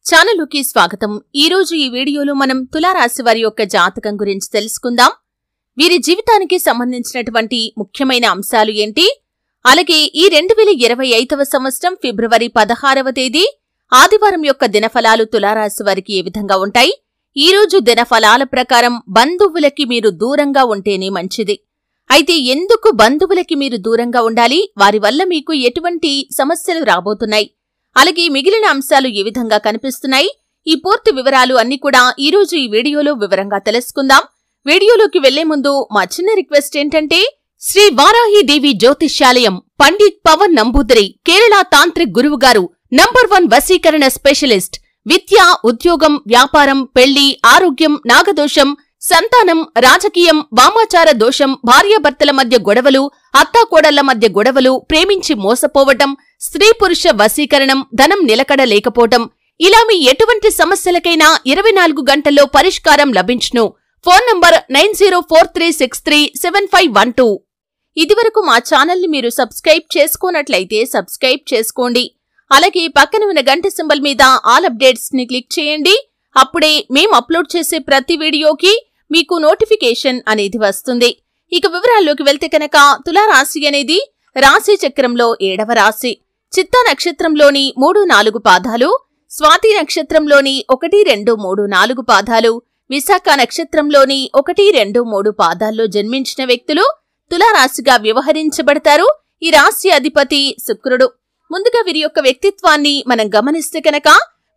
ఛానలుకి స్వాగతం। ఈ రోజు ఈ వీడియోలో మనం తులారాశి వారి యొక్క జాతకం గురించి తెలుసుకుందాం। వీరి జీవితానికి సంబంధించినటువంటి ముఖ్యమైన అంశాలు ఏంటి, అలాగే ఈ 2025వ సంవత్సరం ఫిబ్రవరి 16వ తేదీ ఆదివారం యొక్క దినఫలాలు తులారాశి వారికి ఏ విధంగా ఉంటాయి। ఈ రోజు దినఫలాల ప్రకారం బంధువులకి మీరు దూరంగా ఉంటేనే మంచిది। అయితే ఎందుకు బంధువులకి మీరు దూరంగా ఉండాలి, వారి వల్ల మీకు ఎటువంటి సమస్యలు రాబోతున్నాయి, అలాగే మిగిలిన అంశాలు ఏ విధంగా కనిపిస్తున్నాయి, ఈ పూర్తి వివరాలు అన్ని కూడా ఈ రోజు ఈ వీడియోలో వివరంగా తెలుసుకుందాం। వీడియోలోకి వెళ్లే ముందు మా చిన్న రిక్వెస్ట్ ఏంటంటే, శ్రీ వారాహి దేవి జ్యోతిష్యాలయం పండిత్ పవన్ నంబూదరి కేరళ తాంత్రిక్ గురువు గారు నంబర్ 1 వశీకరణ స్పెషలిస్ట్। విద్య, ఉద్యోగం, వ్యాపారం, పెళ్లి, ఆరోగ్యం, నాగదోషం, సంతానం, రాజకీయం, వామాచార దోషం, భార్యాభర్తల మధ్య గొడవలు, అత్తాకోడళ్ల మధ్య గొడవలు, ప్రేమించి మోసపోవటం, స్త్రీ పురుష వశీకరణం, ధనం నిలకడ లేకపోవటం, ఇలా మీ ఎటువంటి సమస్యలకైనా 24 గంటల్లో పరిష్కారం లభించును। Phone number 9043637512। ఇదివరకు మా ఛానల్ని మీరు సబ్స్క్రైబ్ చేసుకోనట్లయితే సబ్స్క్రైబ్ చేసుకోండి, అలాగే పక్కన ఉన్న గంట సింబల్ మీద ఆల్ అప్డేట్స్ ని క్లిక్ చేయండి। అప్పుడే మేము అప్లోడ్ చేసే ప్రతి వీడియోకి మీకు నోటిఫికేషన్ అనేది వస్తుంది। ఇక వివరాల్లోకి వెళ్తే కనుక, తులారాశి అనేది రాశి చక్రంలో 7వ రాశి। చిత్తా నక్షత్రంలోని 3-4 పాదాలు, స్వాతి నక్షత్రంలోని 1-2-3-4 పాదాలు, విశాఖ నక్షత్రంలోని 1-2-3 పాదాల్లో జన్మించిన వ్యక్తులు తులారాశిగా వ్యవహరించబడతారు। ఈ రాశి అధిపతి శుక్రుడు। ముందుగా వీరి యొక్క వ్యక్తిత్వాన్ని మనం గమనిస్తే కనుక,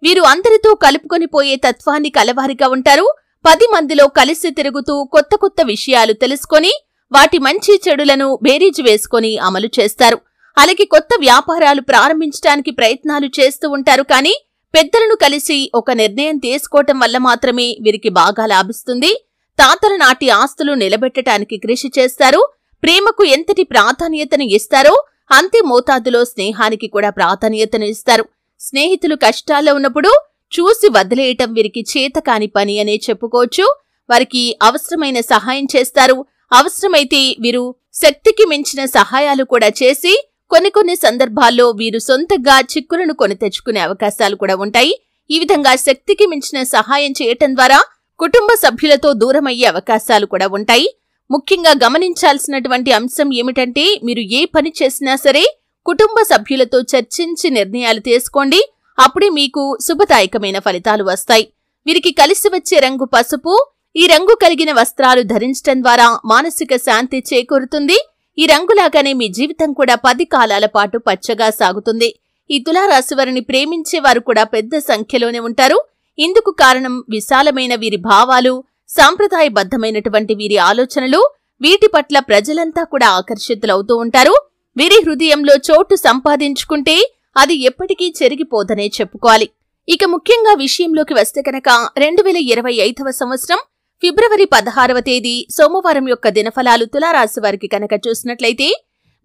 వీరు అందరితో కలుపుకొని పోయే తత్వాన్ని కలవారిగా ఉంటారు। 10 మందిలో కలిసి తిరుగుతూ కొత్త కొత్త విషయాలు తెలుసుకొని వాటి మంచి చెడులను బేరీజు వేసుకొని అమలు చేస్తారు। అలాగే కొత్త వ్యాపారాలు ప్రారంభించడానికి ప్రయత్నాలు చేస్తూ ఉంటారు, కానీ పెద్దలను కలిసి ఒక నిర్ణయం తీసుకోవటం వల్ల మాత్రమే వీరికి బాగా లాభిస్తుంది। తాతల నాటి ఆస్తులు నిలబెట్టడానికి కృషి చేస్తారు। ప్రేమకు ఎంతటి ప్రాధాన్యతను ఇస్తారో అంతే మోతాదులో స్నేహానికి కూడా ప్రాధాన్యతను ఇస్తారు। స్నేహితులు కష్టాల్లో ఉన్నప్పుడు చూసి వదిలేయటం వీరికి చేతకాని పని అనే చెప్పుకోవచ్చు। వారికి అవసరమైన సహాయం చేస్తారు। అవసరమైతే వీరు శక్తికి మించిన సహాయాలు కూడా చేసి కొన్ని సందర్భాల్లో వీరు సొంతంగా చిక్కులను కొని తెచ్చుకునే అవకాశాలు కూడా ఉంటాయి। ఈ విధంగా శక్తికి మించిన సహాయం చేయటం ద్వారా కుటుంబ సభ్యులతో దూరమయ్యే అవకాశాలు కూడా ఉంటాయి। ముఖ్యంగా గమనించాల్సినటువంటి అంశం ఏమిటంటే, మీరు ఏ పని చేసినా సరే కుటుంబ సభ్యులతో చర్చించి నిర్ణయాలు తీసుకోండి, అప్పుడే మీకు శుభదాయకమైన ఫలితాలు వస్తాయి। వీరికి కలిసి వచ్చే రంగు పసుపు। ఈ రంగు కలిగిన వస్త్రాలు ధరించడం ద్వారా మానసిక శాంతి చేకూరుతుంది। ఈ రంగులాగానే మీ జీవితం కూడా 10 కాలాల పాటు పచ్చగా సాగుతుంది। ఈ తులారాశి వారిని ప్రేమించే వారు కూడా పెద్ద సంఖ్యలోనే ఉంటారు। ఇందుకు కారణం విశాలమైన వీరి భావాలు, సాంప్రదాయబద్ధమైనటువంటి వీరి ఆలోచనలు। వీటి పట్ల ప్రజలంతా కూడా ఆకర్షితులవుతూ ఉంటారు। వీరి హృదయంలో చోటు సంపాదించుకుంటే అది ఎప్పటికీ చెరిగిపోదనే చెప్పుకోవాలి। ఇక ముఖ్యంగా విషయంలోకి వస్తే కనుక, 2025వ సంవత్సరం ఫిబ్రవరి 16వ తేదీ సోమవారం యొక్క దినఫలాలు తులారాశి వారికి కనుక చూసినట్లయితే,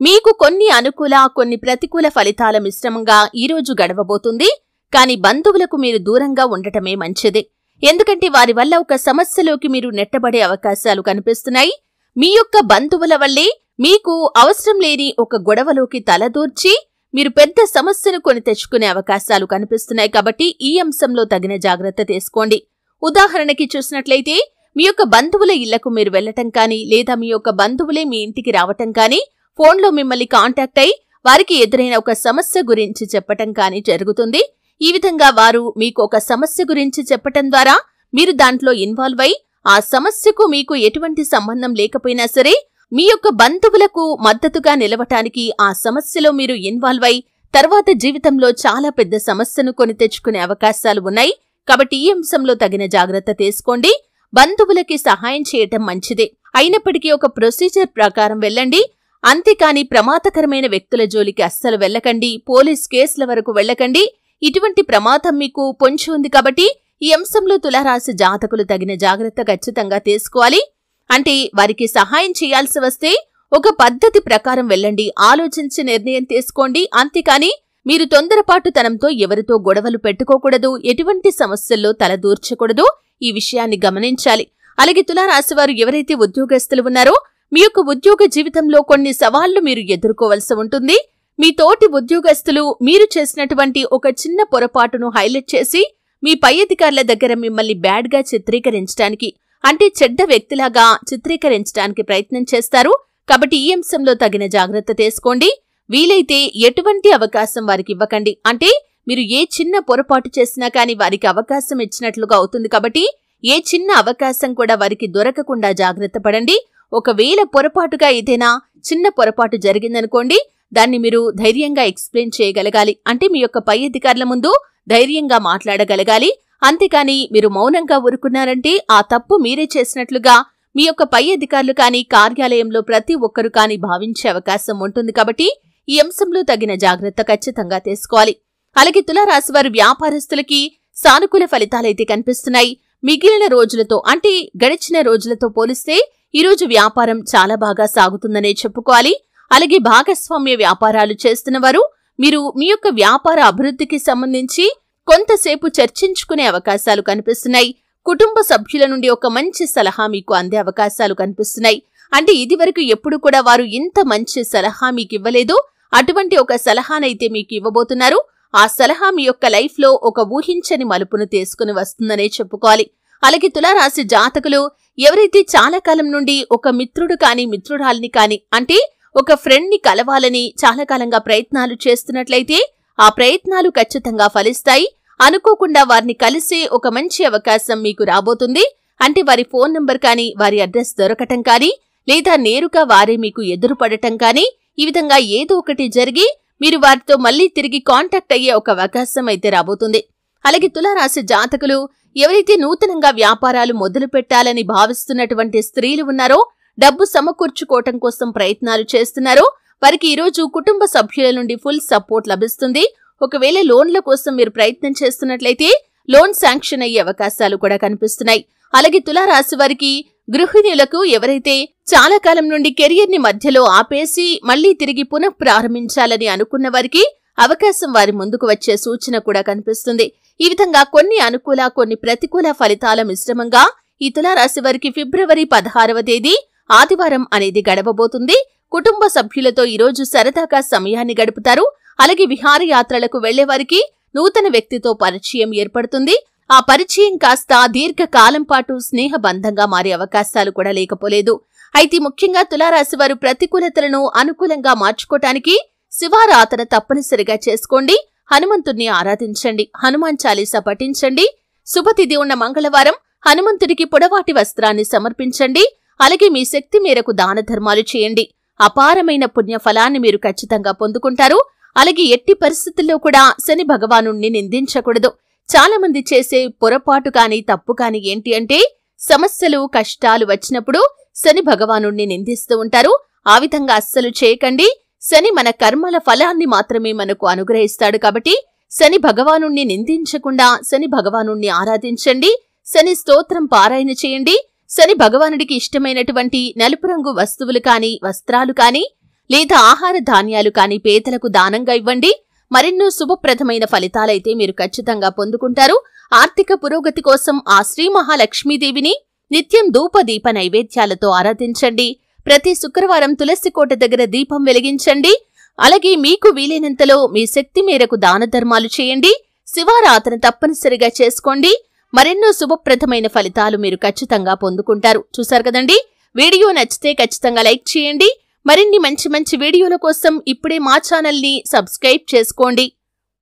మీకు కొన్ని అనుకూల, కొన్ని ప్రతికూల ఫలితాల మిశ్రమంగా ఈ రోజు గడవబోతుంది। కానీ బంధువులకు మీరు దూరంగా ఉండటమే మంచిది, ఎందుకంటే వారి వల్ల ఒక సమస్యలోకి మీరు నెట్టబడే అవకాశాలు కనిపిస్తున్నాయి। మీ యొక్క బంధువుల వల్లే మీకు అవసరం లేని ఒక గొడవలోకి తలదూర్చి మీరు పెద్ద సమస్యను కొని తెచ్చుకునే అవకాశాలు కనిపిస్తున్నాయి। కాబట్టి ఈ అంశంలో తగిన జాగ్రత్త తీసుకోండి। ఉదాహరణకి చూసినట్లయితే, మీ యొక్క బంధువుల ఇళ్లకు మీరు వెళ్లటం కానీ, లేదా మీ యొక్క బంధువులే మీ ఇంటికి రావటం కానీ, ఫోన్లో మిమ్మల్ని కాంటాక్ట్ అయి వారికి ఎదురైన ఒక సమస్య గురించి చెప్పటం కానీ జరుగుతుంది। ఈ విధంగా వారు మీకు ఒక సమస్య గురించి చెప్పటం ద్వారా మీరు దాంట్లో ఇన్వాల్వ్ అయి, ఆ సమస్యకు మీకు ఎటువంటి సంబంధం లేకపోయినా సరే మీ యొక్క బంధువులకు మద్దతుగా నిలవటానికి ఆ సమస్యలో మీరు ఇన్వాల్వ్ అయి తర్వాత జీవితంలో చాలా పెద్ద సమస్యను కొని తెచ్చుకునే అవకాశాలు ఉన్నాయి। కాబట్టి ఈ అంశంలో తగిన జాగ్రత్త తీసుకోండి। బంధువులకి సహాయం చేయటం మంచిదే, అయినప్పటికీ ఒక ప్రొసీజర్ ప్రకారం వెళ్ళండి, అంతేకాని ప్రమాదకరమైన వ్యక్తుల జోలికి అస్సలు వెళ్ళకండి, పోలీస్ కేసుల వరకు వెళ్ళకండి। ఇటువంటి ప్రమాదం మీకు పొంచి ఉంది కాబట్టి ఈ అంశంలో తులారాశి జాతకులు తగిన జాగ్రత్త ఖచ్చితంగా తీసుకోవాలి। అంటే వారికి సహాయం చేయాల్సి వస్తే ఒక పద్ధతి ప్రకారం వెళ్ళండి, ఆలోచించి నిర్ణయం తీసుకోండి, అంతేకాని మీరు తొందరపాటుతనంతో ఎవరితో గొడవలు పెట్టుకోకూడదు, ఎటువంటి సమస్యల్లో తలదూర్చకూడదు। ఈ విషయాన్ని గమనించాలి। అలాగే తులారాశి వారు ఎవరైతే ఉద్యోగస్తులు ఉన్నారో, మీ యొక్క ఉద్యోగ జీవితంలో కొన్ని సవాళ్లు మీరు ఎదుర్కోవలసి ఉంటుంది। మీ తోటి ఉద్యోగస్తులు మీరు చేసినటువంటి ఒక చిన్న పొరపాటును హైలైట్ చేసి మీ పై అధికారుల దగ్గర మిమ్మల్ని బ్యాడ్గా చిత్రీకరించడానికి అంటే చెడ్డ వ్యక్తిలాగా చిత్రీకరించడానికి ప్రయత్నం చేస్తారు. కాబట్టి ఈ అంశంలో తగిన జాగ్రత్త తీసుకోండి. వీలైతే ఎటువంటి అవకాశం వారికి ఇవ్వకండి. అంటే మీరు ఏ చిన్న పొరపాటు చేసినా కానీ వారికి అవకాశం ఇచ్చినట్లుగా అవుతుంది. కాబట్టి ఏ చిన్న అవకాశం కూడా వారికి దొరకకుండా జాగ్రత్త పడండి. ఒకవేళ పొరపాటుగా ఏదైనా చిన్న పొరపాటు జరిగిందనుకోండి, దాన్ని మీరు ధైర్యంగా ఎక్స్ప్లెయిన్ చేయగలగాలి. అంటే మీ యొక్క పై అధికారుల ముందు ధైర్యంగా మాట్లాడగలగాలి. అంతేకాని మీరు మౌనంగా ఊరుకున్నారంటే ఆ తప్పు మీరే చేసినట్లుగా మీ యొక్క పై అధికారులు కానీ కార్యాలయంలో ప్రతి ఒక్కరు కానీ భావించే అవకాశం ఉంటుంది. కాబట్టి ఈ అంశంలో తగిన జాగ్రత్త ఖచ్చితంగా తీసుకోవాలి. అలాగే తులారాశి వారి వ్యాపారస్తులకి సానుకూల ఫలితాలైతే కనిపిస్తున్నాయి. మిగిలిన రోజులతో అంటే గడిచిన రోజులతో పోలిస్తే ఈరోజు వ్యాపారం చాలా బాగా సాగుతుందనే చెప్పుకోవాలి. అలాగే భాగస్వామ్య వ్యాపారాలు చేస్తున్నవారు మీరు మీ యొక్క వ్యాపార అభివృద్ధికి సంబంధించి కొంతసేపు చర్చించుకునే అవకాశాలు కనిపిస్తున్నాయి. కుటుంబ సభ్యుల నుండి ఒక మంచి సలహా మీకు అందే అవకాశాలు కనిపిస్తున్నాయి. అంటే ఇదివరకు ఎప్పుడు కూడా వారు ఇంత మంచి సలహా మీకు ఇవ్వలేదు. అటువంటి ఒక సలహానైతే మీకు ఇవ్వబోతున్నారు. ఆ సలహా మీ యొక్క లైఫ్ లో ఒక ఊహించని మలుపును తీసుకుని వస్తుందనే చెప్పుకోవాలి. అలాగే తులారాశి జాతకులు ఎవరైతే చాలా కాలం నుండి ఒక మిత్రుడు కాని మిత్రురాలిని కాని అంటే ఒక ఫ్రెండ్ ని కలవాలని చాలా కాలంగా ప్రయత్నాలు చేస్తున్నట్లయితే ఆ ప్రయత్నాలు ఖచ్చితంగా ఫలిస్తాయి. అనుకోకుండా వారిని కలిసే ఒక మంచి అవకాశం మీకు రాబోతుంది. అంటే వారి ఫోన్ నంబర్ కానీ వారి అడ్రస్ దొరకటం కానీ లేదా నేరుగా వారే మీకు ఎదురుపడటం కానీ ఈ విధంగా ఏదో ఒకటి జరిగి మీరు వారితో మళ్లీ తిరిగి కాంటాక్ట్ అయ్యే ఒక అవకాశం అయితే రాబోతుంది. అలాగే తులారాశి జాతకులు ఎవరైతే నూతనంగా వ్యాపారాలు మొదలు పెట్టాలని భావిస్తున్నటువంటి స్త్రీలు ఉన్నారో, డబ్బు సమకూర్చుకోవటం కోసం ప్రయత్నాలు చేస్తున్నారో వారికి ఈరోజు కుటుంబ సభ్యుల నుండి ఫుల్ సపోర్ట్ లభిస్తుంది. ఒకవేళ లోన్ల కోసం మీరు ప్రయత్నం చేస్తున్నట్లయితే లోన్ శాంక్షన్ అయ్యే అవకాశాలు కూడా కనిపిస్తున్నాయి. అలాగే తులారాశి వారికి గృహిణులకు ఎవరైతే చాలా కాలం నుండి కెరియర్ ని మధ్యలో ఆపేసి మళ్లీ తిరిగి పునః ప్రారంభించాలని అనుకున్న వారికి అవకాశం వారి ముందుకు వచ్చే సూచన కూడా కనిపిస్తుంది. ఈ విధంగా కొన్ని అనుకూల కొన్ని ప్రతికూల ఫలితాల మిశ్రమంగా ఈ తులారాశి వారికి ఫిబ్రవరి 16వ తేదీ ఆదివారం అనేది గడవబోతుంది. కుటుంబ సభ్యులతో ఈరోజు సరదాగా సమయాన్ని గడుపుతారు. అలాగే విహారయాత్రలకు వెళ్లేవారికి నూతన వ్యక్తితో పరిచయం ఏర్పడుతుంది. ఆ పరిచయం కాస్త దీర్ఘకాలం పాటు స్నేహబంధంగా మారే అవకాశాలు కూడా లేకపోలేదు. అయితే ముఖ్యంగా తులారాశి వారు ప్రతికూలతలను అనుకూలంగా మార్చుకోవటానికి శివారాధన తప్పనిసరిగా చేసుకోండి. హనుమంతుణ్ణి ఆరాధించండి. హనుమాన్ చాలీసా పఠించండి. శుభతిథి ఉన్న మంగళవారం హనుమంతుడికి పొడవాటి వస్త్రాన్ని సమర్పించండి. అలాగే మీ శక్తి మేరకు దాన ధర్మాలు చేయండి. అపారమైన పుణ్య ఫలాన్ని మీరు ఖచ్చితంగా పొందుకుంటారు. అలాగే ఎట్టి పరిస్థితుల్లో కూడా శని భగవానుణ్ణి నిందించకూడదు. చాలా మంది చేసే పొరపాటు కాని తప్పు కాని ఏంటి అంటే సమస్యలు కష్టాలు వచ్చినప్పుడు శని భగవానుణ్ణి నిందిస్తూ ఉంటారు. ఆ విధంగా అస్సలు చేయకండి. శని మన కర్మల ఫలాన్ని మాత్రమే మనకు అనుగ్రహిస్తాడు. కాబట్టి శని భగవానుణ్ణి నిందించకుండా శని భగవానుణ్ణి ఆరాధించండి. శని స్తోత్రం పారాయణ చేయండి. శని భగవానుడికి ఇష్టమైనటువంటి నలుపు రంగు వస్తువులు కాని వస్త్రాలు కాని లేదా ఆహార ధాన్యాలు కాని పేదలకు దానంగా ఇవ్వండి. మరెన్నో శుభప్రదమైన ఫలితాలైతే మీరు ఖచ్చితంగా పొందుకుంటారు. ఆర్థిక పురోగతి కోసం ఆ శ్రీ మహాలక్ష్మీదేవిని నిత్యం ధూప దీప నైవేద్యాలతో ఆరాధించండి. ప్రతి శుక్రవారం తులసి కోట దగ్గర దీపం వెలిగించండి. అలాగే మీకు వీలైనంతలో మీ శక్తి మేరకు దాన ధర్మాలు చేయండి. శివారాధన తప్పనిసరిగా చేసుకోండి. మరెన్నో శుభప్రదమైన ఫలితాలు మీరు ఖచ్చితంగా పొందుకుంటారు. చూశారు కదండి. వీడియో నచ్చితే ఖచ్చితంగా లైక్ చేయండి. మరిన్ని మంచి మంచి వీడియోల కోసం ఇప్పుడే మా ఛానల్ని సబ్స్క్రైబ్ చేసుకోండి.